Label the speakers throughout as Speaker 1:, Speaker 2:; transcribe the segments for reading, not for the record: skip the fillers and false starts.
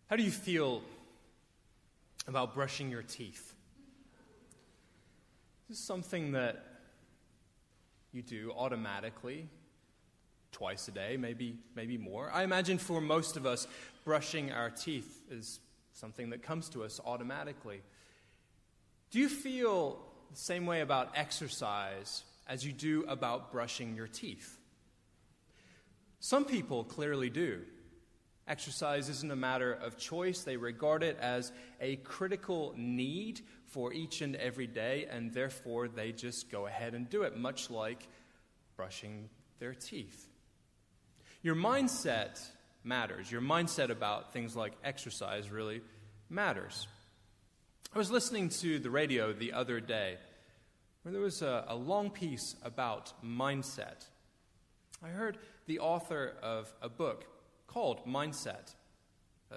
Speaker 1: How do you feel about brushing your teeth? Is this something that you do automatically, twice a day, maybe more? I imagine for most of us, brushing our teeth is something that comes to us automatically. Do you feel the same way about exercise as you do about brushing your teeth? Some people clearly do. Exercise isn't a matter of choice. They regard it as a critical need for each and every day, and therefore they just go ahead and do it, much like brushing their teeth. Your mindset matters. Your mindset about things like exercise really matters. I was listening to the radio the other day where there was a long piece about mindset. I heard the author of a book called Mindset,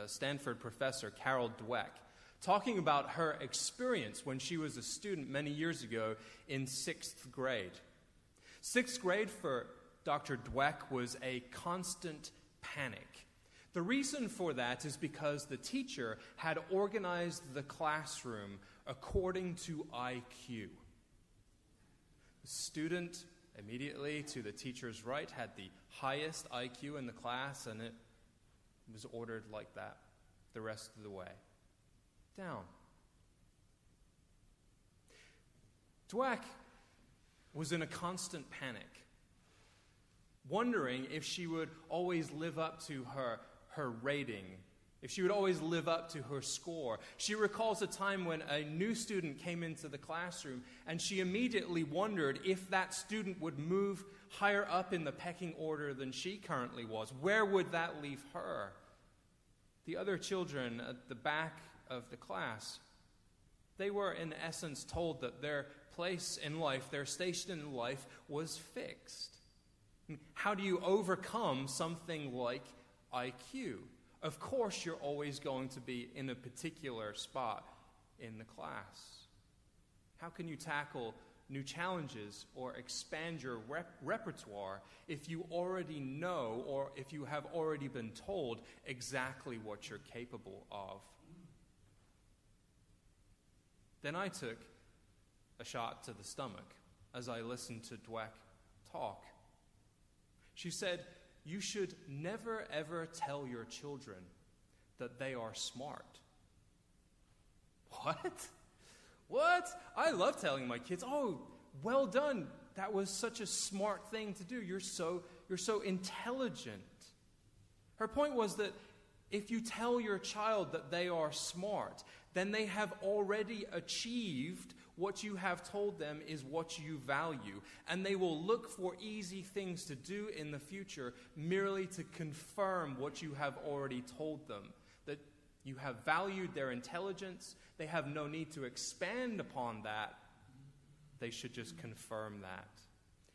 Speaker 1: Stanford professor Carol Dweck, talking about her experience when she was a student many years ago in 6th grade. 6th grade for Dr. Dweck was a constant panic. The reason for that is because the teacher had organized the classroom according to IQ. The student immediately to the teacher's right had the highest IQ in the class, and it was ordered like that the rest of the way down. Dweck was in a constant panic, wondering if she would always live up to her rating, if she would always live up to her score. She recalls a time when a new student came into the classroom, and she immediately wondered if that student would move higher up in the pecking order than she currently was. Where would that leave her? The other children at the back of the class, they were in essence told that their place in life, their station in life was fixed. How do you overcome something like IQ? Of course, you're always going to be in a particular spot in the class. How can you tackle new challenges or expand your repertoire if you already know or if you have already been told exactly what you're capable of? Then I took a shot to the stomach as I listened to Dweck talk. She said, "You should never, ever tell your children that they are smart." What? What? I love telling my kids, "Oh, well done. That was such a smart thing to do. You're so intelligent." Her point was that if you tell your child that they are smart, then they have already achieved what you have told them is what you value. And they will look for easy things to do in the future merely to confirm what you have already told them. That you have valued their intelligence. They have no need to expand upon that. They should just confirm that.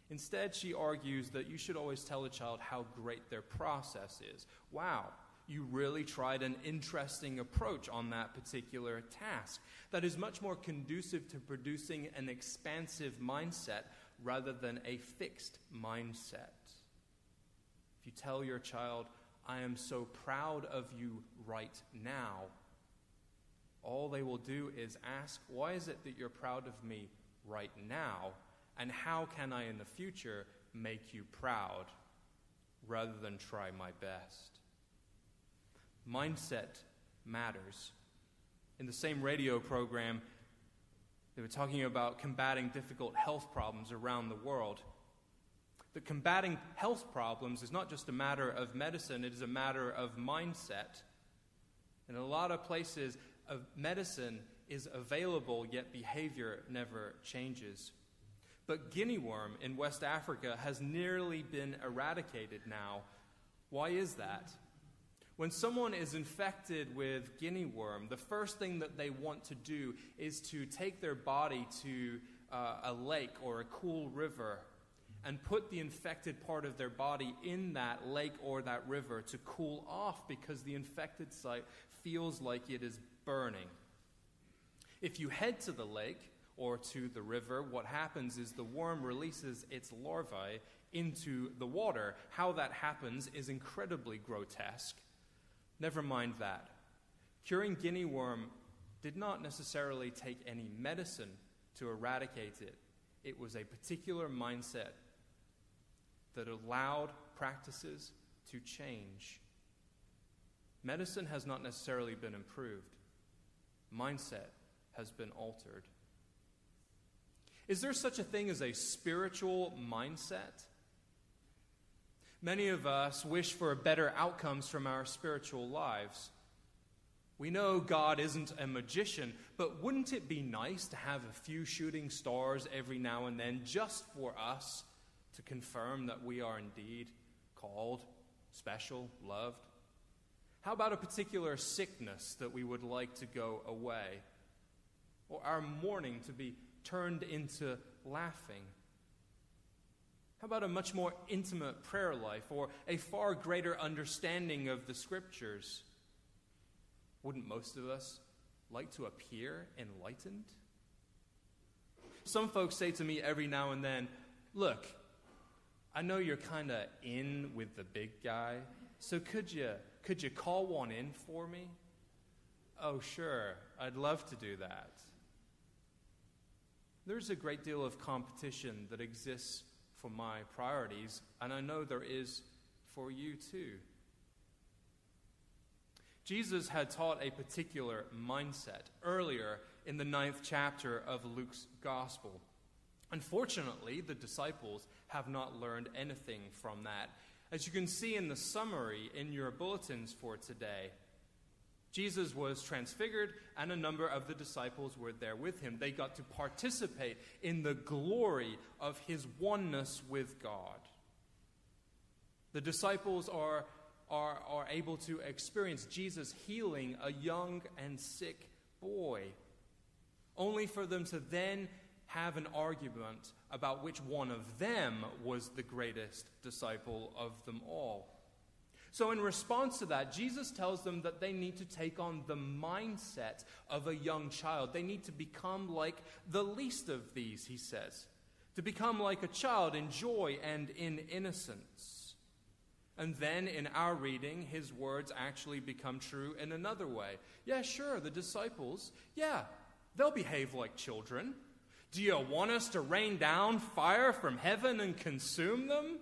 Speaker 1: Instead, she argues that you should always tell a child how great their process is. Wow. You really tried an interesting approach on that particular task that is much more conducive to producing an expansive mindset rather than a fixed mindset. If you tell your child, "I am so proud of you right now," all they will do is ask, "Why is it that you're proud of me right now? And how can I in the future make you proud?" rather than try my best. Mindset matters. In the same radio program, they were talking about combating difficult health problems around the world. That combating health problems is not just a matter of medicine, it is a matter of mindset. In a lot of places, medicine is available, yet behavior never changes. But guinea worm in West Africa has nearly been eradicated now. Why is that? When someone is infected with guinea worm, the first thing that they want to do is to take their body to a lake or a cool river and put the infected part of their body in that lake or that river to cool off because the infected site feels like it is burning. If you head to the lake or to the river, what happens is the worm releases its larvae into the water. How that happens is incredibly grotesque. Never mind that. Curing guinea worm did not necessarily take any medicine to eradicate it. It was a particular mindset that allowed practices to change. Medicine has not necessarily been improved. Mindset has been altered. Is there such a thing as a spiritual mindset? Many of us wish for better outcomes from our spiritual lives. We know God isn't a magician, but wouldn't it be nice to have a few shooting stars every now and then just for us to confirm that we are indeed called, special, loved? How about a particular sickness that we would like to go away? Or our mourning to be turned into laughing? How about a much more intimate prayer life or a far greater understanding of the Scriptures? Wouldn't most of us like to appear enlightened? Some folks say to me every now and then, look, I know you're kind of in with the big guy, so could you call one in for me? Oh, sure, I'd love to do that. There's a great deal of competition that exists for my priorities, and I know there is for you too. Jesus had taught a particular mindset earlier in the 9th chapter of Luke's Gospel. Unfortunately, the disciples have not learned anything from that. As you can see in the summary in your bulletins for today, Jesus was transfigured, and a number of the disciples were there with him. They got to participate in the glory of his oneness with God. The disciples are able to experience Jesus healing a young and sick boy, only for them to then have an argument about which one of them was the greatest disciple of them all. So in response to that, Jesus tells them that they need to take on the mindset of a young child. They need to become like the least of these, he says, to become like a child in joy and in innocence. And then in our reading, his words actually become true in another way. Yeah, sure, the disciples, they'll behave like children. Do you want us to rain down fire from heaven and consume them?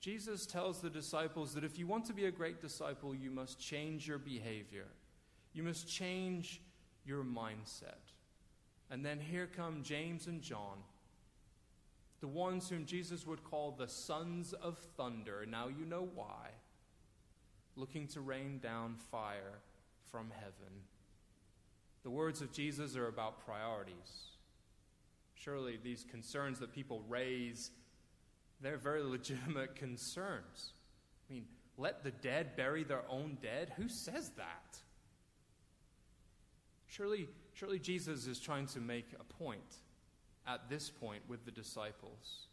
Speaker 1: Jesus tells the disciples that if you want to be a great disciple, you must change your behavior. You must change your mindset. And then here come James and John, the ones whom Jesus would call the sons of thunder. Now you know why. Looking to rain down fire from heaven. The words of Jesus are about priorities. Surely these concerns that people raise, they're very legitimate concerns. I mean, let the dead bury their own dead? Who says that? Surely Jesus is trying to make a point at this point with the disciples.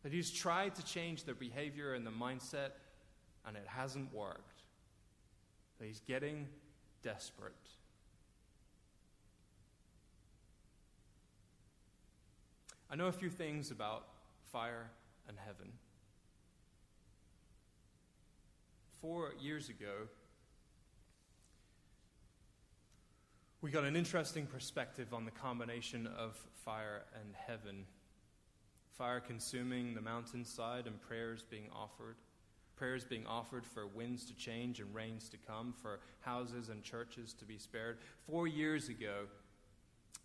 Speaker 1: That he's tried to change their behavior and the mindset, and it hasn't worked. That he's getting desperate. I know a few things about fire and heaven. 4 years ago, we got an interesting perspective on the combination of fire and heaven. Fire consuming the mountainside and prayers being offered. Prayers being offered for winds to change and rains to come, for houses and churches to be spared. 4 years ago,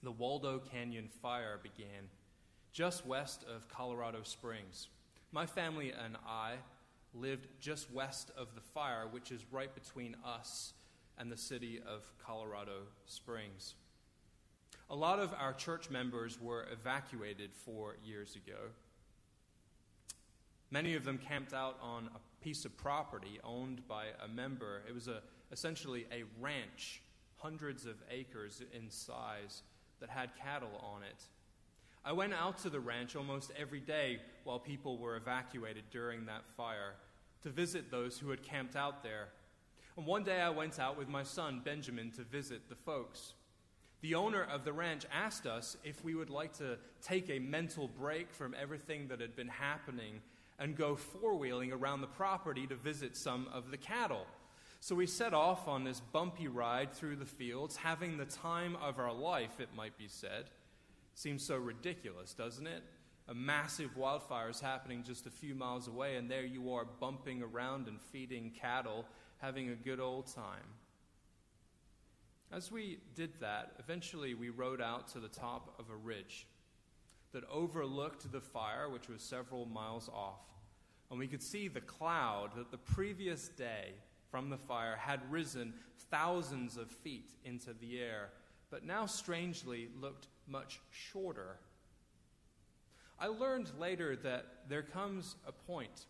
Speaker 1: the Waldo Canyon fire began just west of Colorado Springs. My family and I lived just west of the fire, which is right between us and the city of Colorado Springs. A lot of our church members were evacuated 4 years ago. Many of them camped out on a piece of property owned by a member. It was essentially a ranch, hundreds of acres in size, that had cattle on it. I went out to the ranch almost every day while people were evacuated during that fire to visit those who had camped out there. And one day I went out with my son, Benjamin, to visit the folks. The owner of the ranch asked us if we would like to take a mental break from everything that had been happening and go four-wheeling around the property to visit some of the cattle. So we set off on this bumpy ride through the fields, having the time of our life, it might be said. Seems so ridiculous, doesn't it? A massive wildfire is happening just a few miles away, and there you are bumping around and feeding cattle, having a good old time. As we did that, eventually we rode out to the top of a ridge that overlooked the fire, which was several miles off. And we could see the cloud that the previous day from the fire had risen thousands of feet into the air, but now strangely looked much shorter. I learned later that there comes a point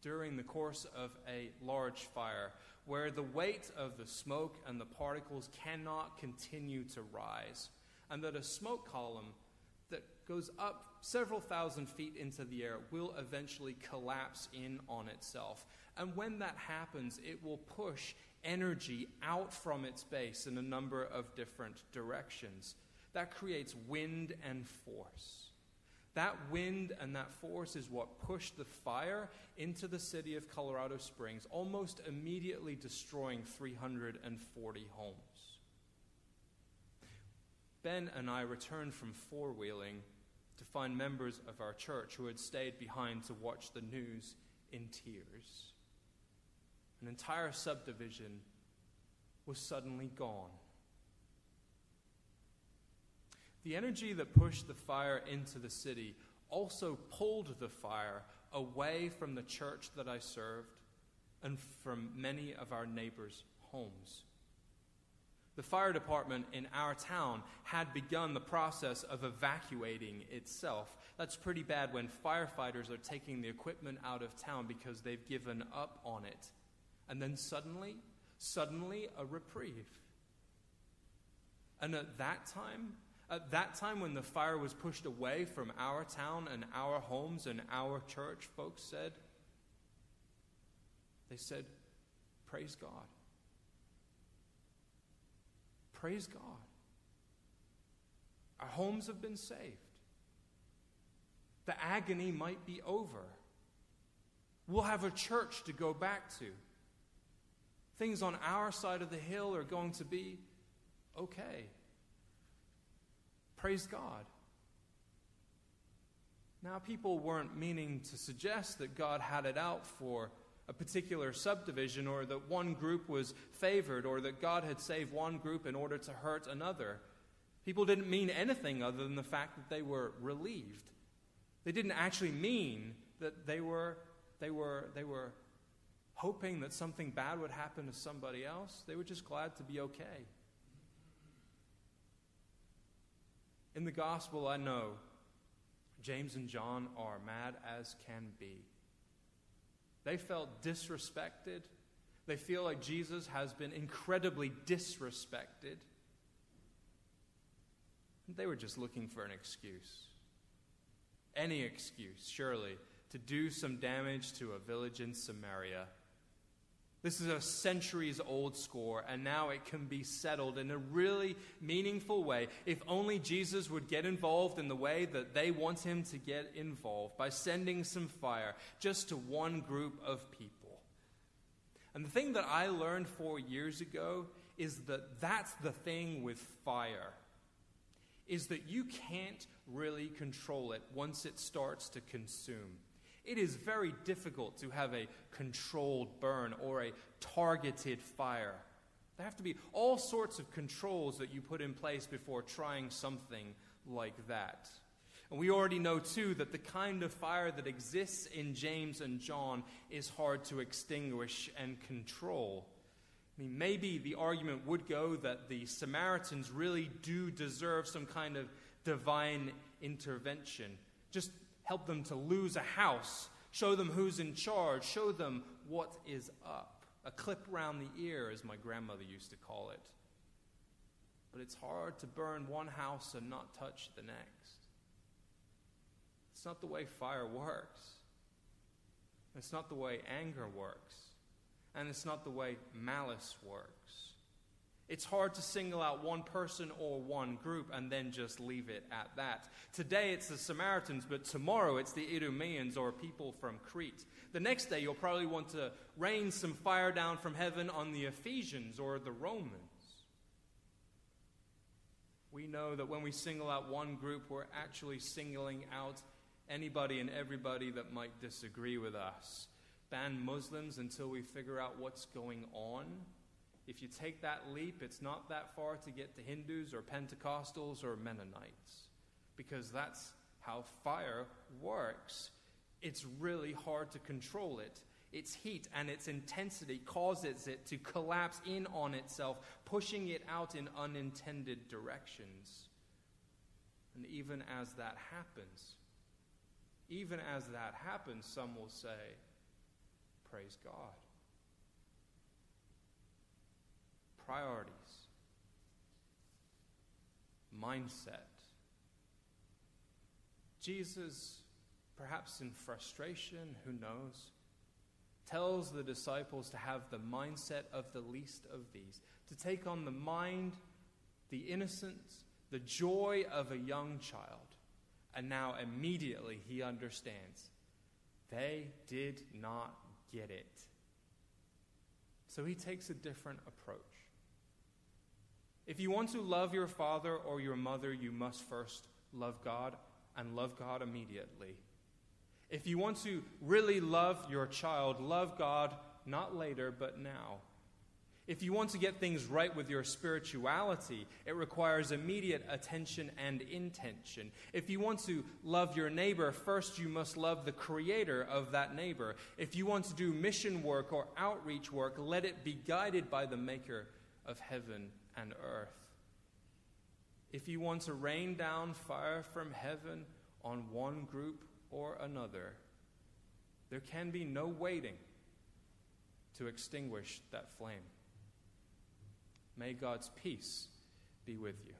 Speaker 1: during the course of a large fire where the weight of the smoke and the particles cannot continue to rise, and that a smoke column that goes up several thousand feet into the air will eventually collapse in on itself. And when that happens, it will push energy out from its base in a number of different directions. That creates wind and force. That wind and that force is what pushed the fire into the city of Colorado Springs, almost immediately destroying 340 homes. Ben and I returned from four-wheeling to find members of our church who had stayed behind to watch the news in tears. An entire subdivision was suddenly gone. The energy that pushed the fire into the city also pulled the fire away from the church that I served and from many of our neighbors' homes. The fire department in our town had begun the process of evacuating itself. That's pretty bad when firefighters are taking the equipment out of town because they've given up on it. And then suddenly a reprieve. And at that time when the fire was pushed away from our town and our homes and our church, folks said, praise God. Praise God. Our homes have been saved. The agony might be over. We'll have a church to go back to. Things on our side of the hill are going to be okay. Praise God. Now, people weren't meaning to suggest that God had it out for a particular subdivision, or that one group was favored, or that God had saved one group in order to hurt another. People didn't mean anything other than the fact that they were relieved. They didn't actually mean that they were hoping that something bad would happen to somebody else. They were just glad to be okay. In the gospel, I know James and John are mad as can be. They felt disrespected. They feel like Jesus has been incredibly disrespected. They were just looking for an excuse. Any excuse, surely, to do some damage to a village in Samaria. This is a centuries-old score, and now it can be settled in a really meaningful way if only Jesus would get involved in the way that they want him to get involved, by sending some fire just to one group of people. And the thing that I learned 4 years ago is that that's the thing with fire, is that you can't really control it once it starts to consume. It is very difficult to have a controlled burn or a targeted fire. There have to be all sorts of controls that you put in place before trying something like that. And we already know, too, that the kind of fire that exists in James and John is hard to extinguish and control. I mean, maybe the argument would go that the Samaritans really do deserve some kind of divine intervention. Just help them to lose a house, show them who's in charge, show them what is up. A clip round the ear, as my grandmother used to call it. But it's hard to burn one house and not touch the next. It's not the way fire works. It's not the way anger works. And it's not the way malice works. It's hard to single out one person or one group and then just leave it at that. Today it's the Samaritans, but tomorrow it's the Idumeans or people from Crete. The next day you'll probably want to rain some fire down from heaven on the Ephesians or the Romans. We know that when we single out one group, we're actually singling out anybody and everybody that might disagree with us. Ban Muslims until we figure out what's going on. If you take that leap, it's not that far to get to Hindus or Pentecostals or Mennonites, because that's how fire works. It's really hard to control it. Its heat and its intensity causes it to collapse in on itself, pushing it out in unintended directions. And even as that happens, some will say, praise God. Priorities, mindset. Jesus, perhaps in frustration, who knows, tells the disciples to have the mindset of the least of these, to take on the mind, the innocence, the joy of a young child. And now immediately he understands. They did not get it. So he takes a different approach. If you want to love your father or your mother, you must first love God, and love God immediately. If you want to really love your child, love God not later, but now. If you want to get things right with your spirituality, it requires immediate attention and intention. If you want to love your neighbor, first you must love the creator of that neighbor. If you want to do mission work or outreach work, let it be guided by the maker of heaven and earth. If you want to rain down fire from heaven on one group or another, there can be no waiting to extinguish that flame. May God's peace be with you.